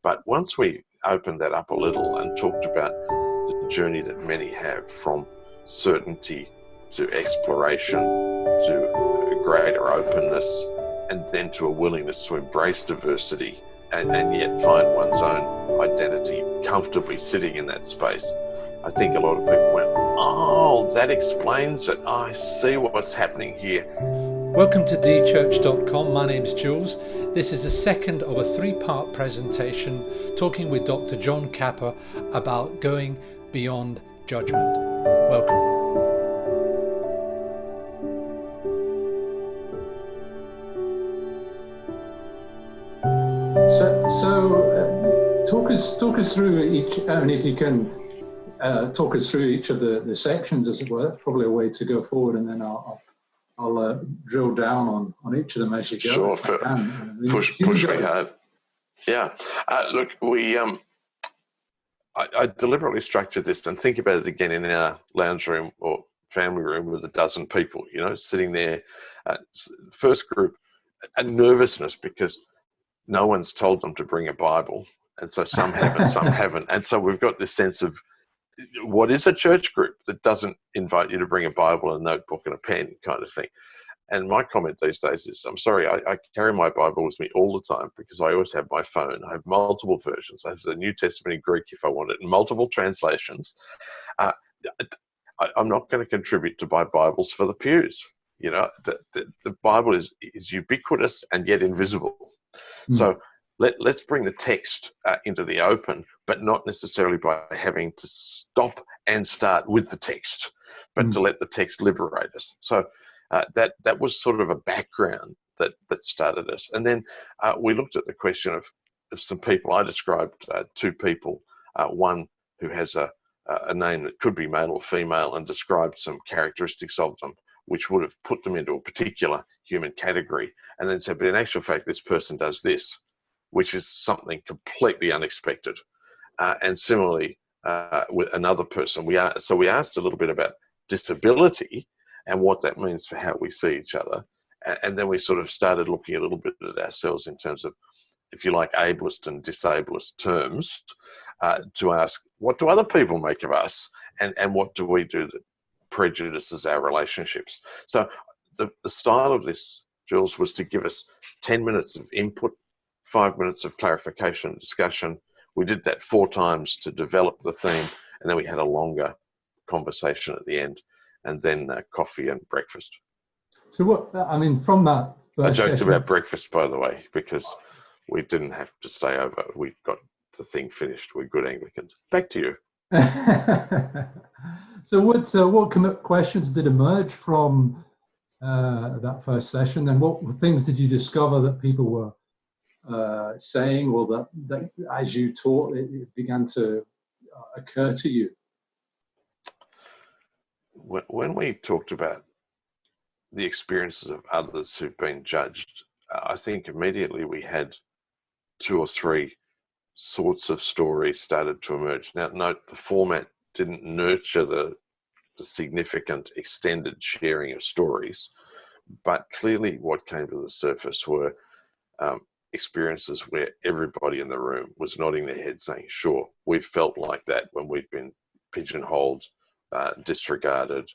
But once we opened that up a little and talked about the journey that many have from certainty to exploration to a greater openness, and then to a willingness to embrace diversity and yet find one's own identity comfortably sitting in that space, I think a lot of people went, oh, that explains it. I see what's happening here. Welcome to dchurch.com. My name's Jules. This is the second of a three-part presentation talking with Dr. John Capper about going beyond judgment. Welcome. So talk us through each, and if you can talk us through each of the sections, as it were. That's probably a way to go forward, and then I'll drill down on each of them as you go. Sure, push me hard. Yeah, look, I deliberately structured this, and think about it again in our lounge room or family room with a dozen people, sitting there. First group, a nervousness because no one's told them to bring a Bible, and so some have and some haven't. And so we've got this sense of, what is a church group that doesn't invite you to bring a Bible, a notebook and a pen kind of thing? And my comment these days is, I'm sorry, I carry my Bible with me all the time because I always have my phone. I have multiple versions. I have the New Testament in Greek if I want it, in multiple translations. I'm not going to contribute to buy Bibles for the pews. The Bible is ubiquitous and yet invisible. So let's bring the text into the open, but not necessarily by having to stop and start with the text, but to let the text liberate us. So that was sort of a background that started us. And then we looked at the question of some people. I described two people, one who has a name that could be male or female, and described some characteristics of them which would have put them into a particular human category, and then said, but in actual fact, this person does this, which is something completely unexpected. And similarly, with another person, we asked a little bit about disability and what that means for how we see each other. And then we sort of started looking a little bit at ourselves in terms of, if you like, ableist and disablest terms, to ask, what do other people make of us? And what do we do that prejudices our relationships? So the style of this, Jules, was to give us 10 minutes of input, 5 minutes of clarification and discussion. We did that 4 times to develop the theme, and then we had a longer conversation at the end, and then coffee and breakfast. So from that first I joked session, about breakfast, by the way, because we didn't have to stay over. We got the thing finished. We're good Anglicans. Back to you. So what questions did emerge from that first session? And what things did you discover that people were saying, or that as you taught, it began to occur to you? When we talked about the experiences of others who've been judged, I think immediately we had 2 or 3 sorts of stories started to emerge. Now, note, the format didn't nurture the significant extended sharing of stories, but clearly what came to the surface were experiences where everybody in the room was nodding their head saying, sure, we've felt like that when we've been pigeonholed, disregarded,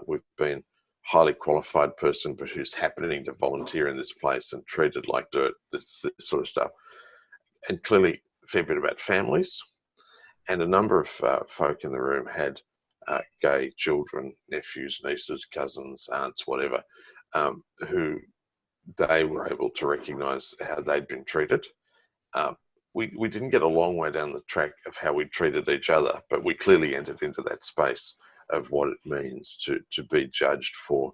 we've been highly qualified person but who's happening to volunteer in this place and treated like dirt, this sort of stuff. And clearly a fair bit about families, and a number of folk in the room had gay children, nephews, nieces, cousins, aunts, whatever, who they were able to recognise how they'd been treated. We didn't get a long way down the track of how we treated each other, but we clearly entered into that space of what it means to be judged for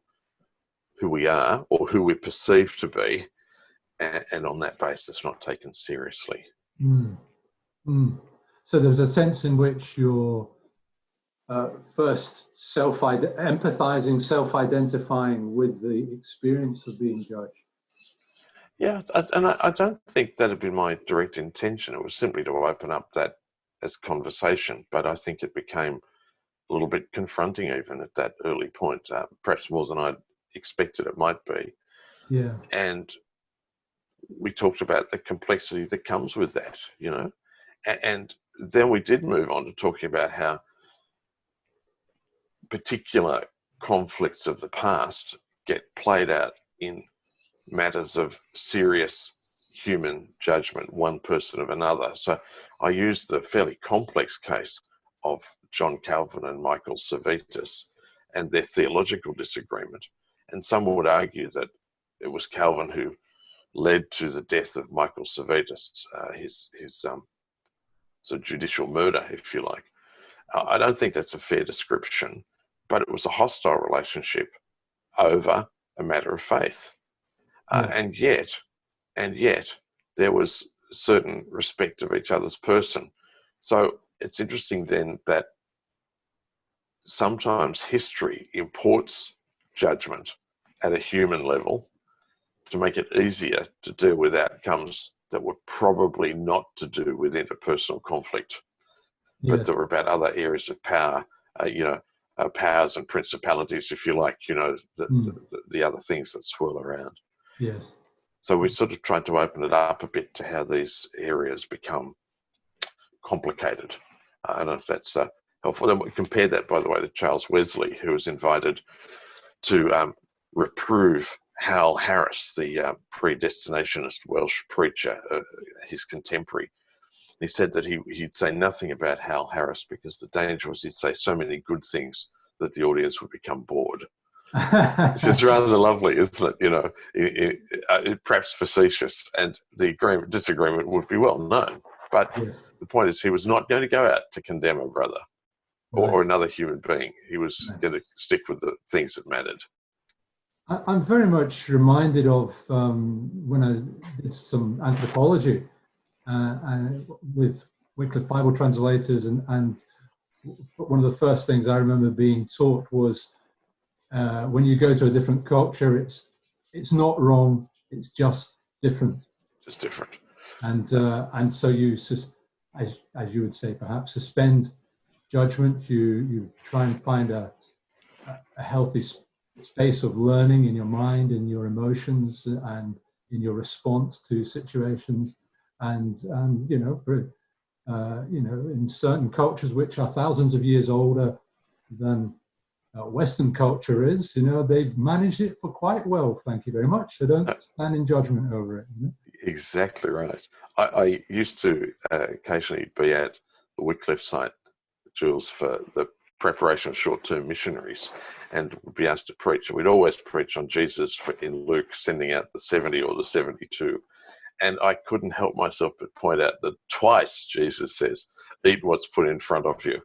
who we are or who we're perceived to be, and on that basis not taken seriously. So there's a sense in which you're first empathizing, self-identifying with the experience of being judged. Yeah, and I don't think that had been my direct intention. It was simply to open up that as conversation, but I think it became a little bit confronting even at that early point, perhaps more than I'd expected it might be. Yeah. And we talked about the complexity that comes with that, and then we did move on to talking about how particular conflicts of the past get played out in matters of serious human judgment, one person of another. So I used the fairly complex case of John Calvin and Michael Servetus and their theological disagreement. And some would argue that it was Calvin who led to the death of Michael Servetus, his sort of judicial murder, if you like. I don't think that's a fair description, but it was a hostile relationship over a matter of faith. And yet, there was certain respect of each other's person. So it's interesting then that sometimes history imports judgment at a human level to make it easier to deal with outcomes that were probably not to do with interpersonal conflict, but that were about other areas of power, powers and principalities, if you like, the other things that swirl around. Yes. So we sort of tried to open it up a bit to how these areas become complicated. I don't know if that's helpful. Then we compared that, by the way, to Charles Wesley, who was invited to reprove Hal Harris, the predestinationist Welsh preacher, his contemporary. He said that he'd say nothing about Hal Harris because the danger was he'd say so many good things that the audience would become bored. Which is rather lovely, isn't it? Perhaps facetious, and the disagreement would be well known. But the point is, he was not going to go out to condemn a brother or another human being. He was going to stick with the things that mattered. I'm very much reminded of when I did some anthropology with Wycliffe Bible translators, and one of the first things I remember being taught was when you go to a different culture, it's not wrong, it's just different. Just different. And so you, as you would say, perhaps suspend judgment. You try and find a healthy space of learning in your mind, in your emotions, and in your response to situations. And in certain cultures which are thousands of years older than Western culture is, they've managed it for quite well. Thank you very much. They don't stand in judgment over it. Exactly right. I used to occasionally be at the Wycliffe site, Jules, for the preparation of short-term missionaries, and would be asked to preach. We'd always preach on Jesus in Luke, sending out the 70 or the 72. And I couldn't help myself but point out that twice Jesus says, eat what's put in front of you.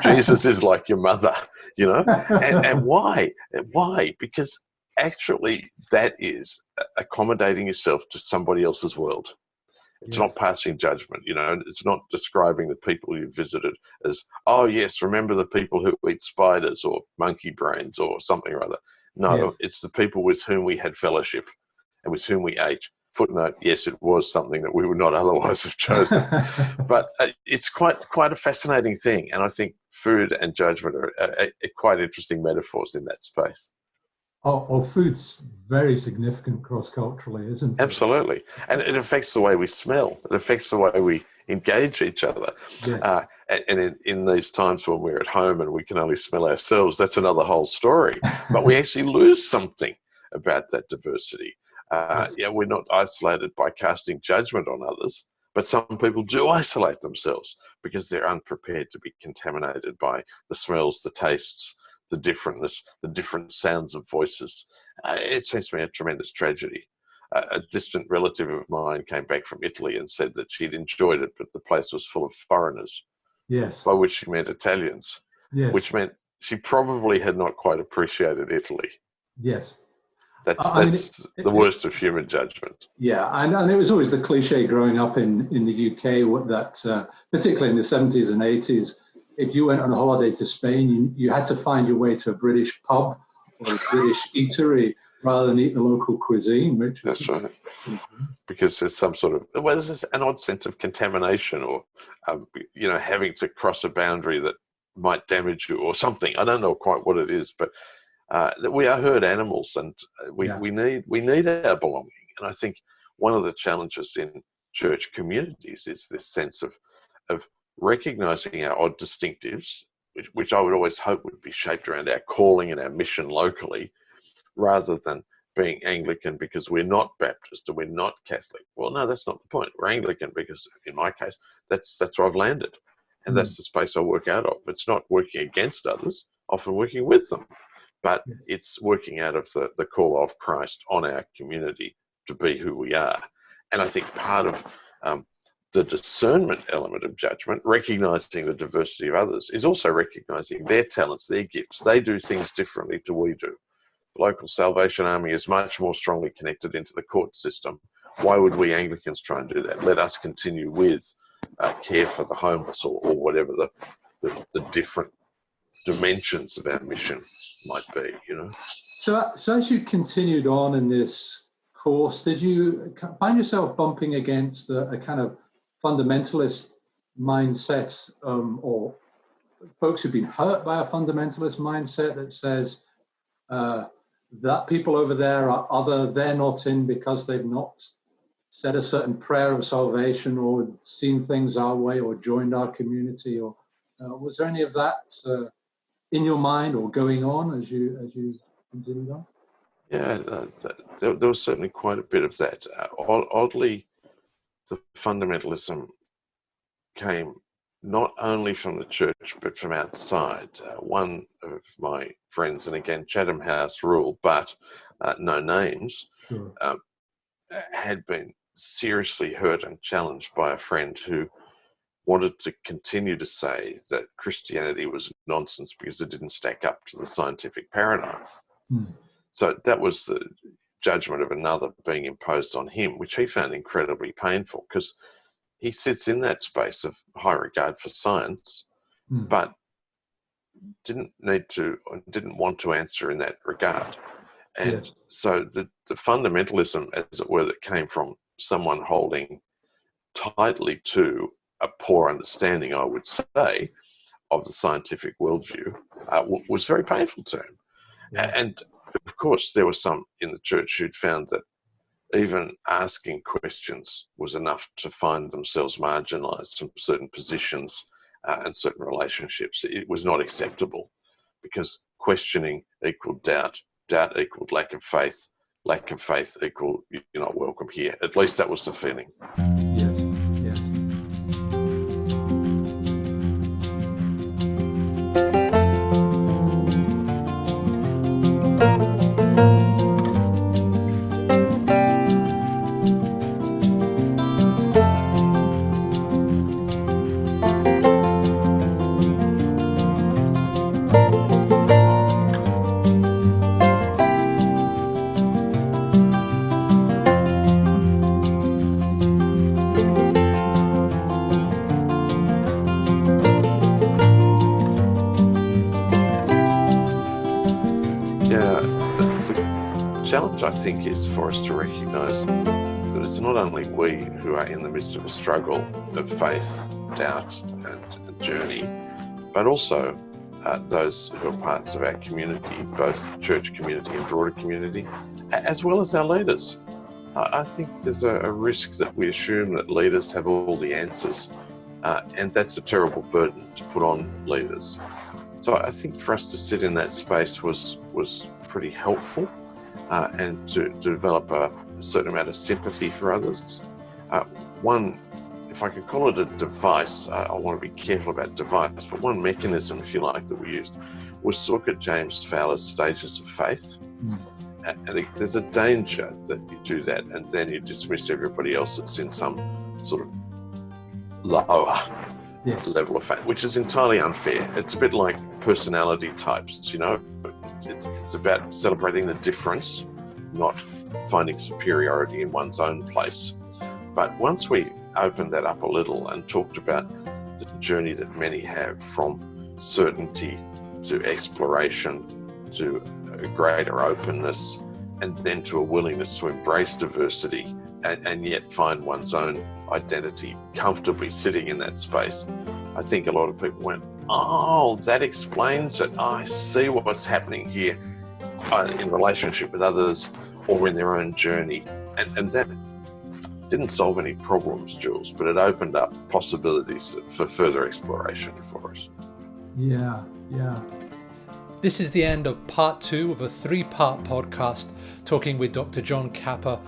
Jesus is like your mother, and why? Why? Because actually that is accommodating yourself to somebody else's world. It's not passing judgment, it's not describing the people you visited as, oh yes, remember the people who eat spiders or monkey brains or something or other. No, it's the people with whom we had fellowship and with whom we ate. Footnote, yes, it was something that we would not otherwise have chosen. But it's quite a fascinating thing. And I think food and judgment are quite interesting metaphors in that space. Oh, food's very significant cross-culturally, isn't it? Absolutely. And it affects the way we smell. It affects the way we engage each other. Yes. And in these times when we're at home and we can only smell ourselves, that's another whole story. But we actually lose something about that diversity. We're not isolated by casting judgment on others, but some people do isolate themselves because they're unprepared to be contaminated by the smells, the tastes, the differentness, the different sounds of voices. It seems to me a tremendous tragedy. A distant relative of mine came back from Italy and said that she'd enjoyed it, but the place was full of foreigners. Yes. By which she meant Italians. Yes. Which meant she probably had not quite appreciated Italy. Yes. That's the worst of human judgment. Yeah, and it was always the cliche growing up in the UK that, particularly in the 70s and 80s, if you went on a holiday to Spain, you had to find your way to a British pub or a British eatery rather than eat the local cuisine. That's right. Because there's some sort of, there's an odd sense of contamination or, having to cross a boundary that might damage you or something. I don't know quite what it is, but we are herd animals, and we need our belonging. And I think one of the challenges in church communities is this sense of recognizing our odd distinctives, which I would always hope would be shaped around our calling and our mission locally, rather than being Anglican because we're not Baptist or we're not Catholic. Well, no, that's not the point. We're Anglican because, in my case, that's where I've landed. And that's the space I work out of. It's not working against others, often working with them. But it's working out of the call of Christ on our community to be who we are. And I think part of the discernment element of judgment, recognizing the diversity of others, is also recognizing their talents, their gifts. They do things differently to we do. The local Salvation Army is much more strongly connected into the court system. Why would we Anglicans try and do that? Let us continue with care for the homeless or whatever the different dimensions of our mission might be, you know. So as you continued on in this course, did you find yourself bumping against a kind of fundamentalist mindset, or folks who've been hurt by a fundamentalist mindset that says that people over there are other, they're not in because they've not said a certain prayer of salvation or seen things our way or joined our community? Or was there any of that in your mind or going on as you continued on? Yeah, there was certainly quite a bit of that. Oddly, the fundamentalism came not only from the church but from outside. One of my friends, and again Chatham House rule, but no names, Sure. had been seriously hurt and challenged by a friend who wanted to continue to say that Christianity was nonsense because it didn't stack up to the scientific paradigm. So that was the judgment of another being imposed on him, which he found incredibly painful because he sits in that space of high regard for science, but didn't want to answer in that regard. And so the fundamentalism, as it were, that came from someone holding tightly to a poor understanding, I would say, of the scientific worldview was very painful to him. And of course, there were some in the church who'd found that even asking questions was enough to find themselves marginalized from certain positions and certain relationships. It was not acceptable because questioning equaled doubt, doubt equaled lack of faith equaled you're not welcome here. At least that was the feeling. Yes. I think is for us to recognise that it's not only we who are in the midst of a struggle of faith, doubt and journey, but also those who are parts of our community, both church community and broader community, as well as our leaders. I think there's a risk that we assume that leaders have all the answers, and that's a terrible burden to put on leaders. So I think for us to sit in that space was pretty helpful. And to develop a certain amount of sympathy for others. One, if I could call it a device, I want to be careful about device, but one mechanism, if you like, that we used was to look at James Fowler's stages of faith. And there's a danger that you do that and then you dismiss everybody else that's in some sort of lower level of faith, which is entirely unfair. It's a bit like personality types, you know. It's about celebrating the difference, not finding superiority in one's own place. But once we opened that up a little and talked about the journey that many have from certainty to exploration to a greater openness and then to a willingness to embrace diversity and yet find one's own identity comfortably sitting in that space, I think a lot of people went, oh, that explains it. I see what's happening here in relationship with others or in their own journey. And that Didn't solve any problems, Jules, but it opened up possibilities for further exploration for us. Yeah. This is the end of part 2 of a 3-part podcast talking with Dr. John Kappa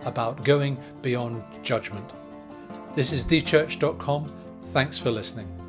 about going beyond judgment. This is thechurch.com. Thanks for listening.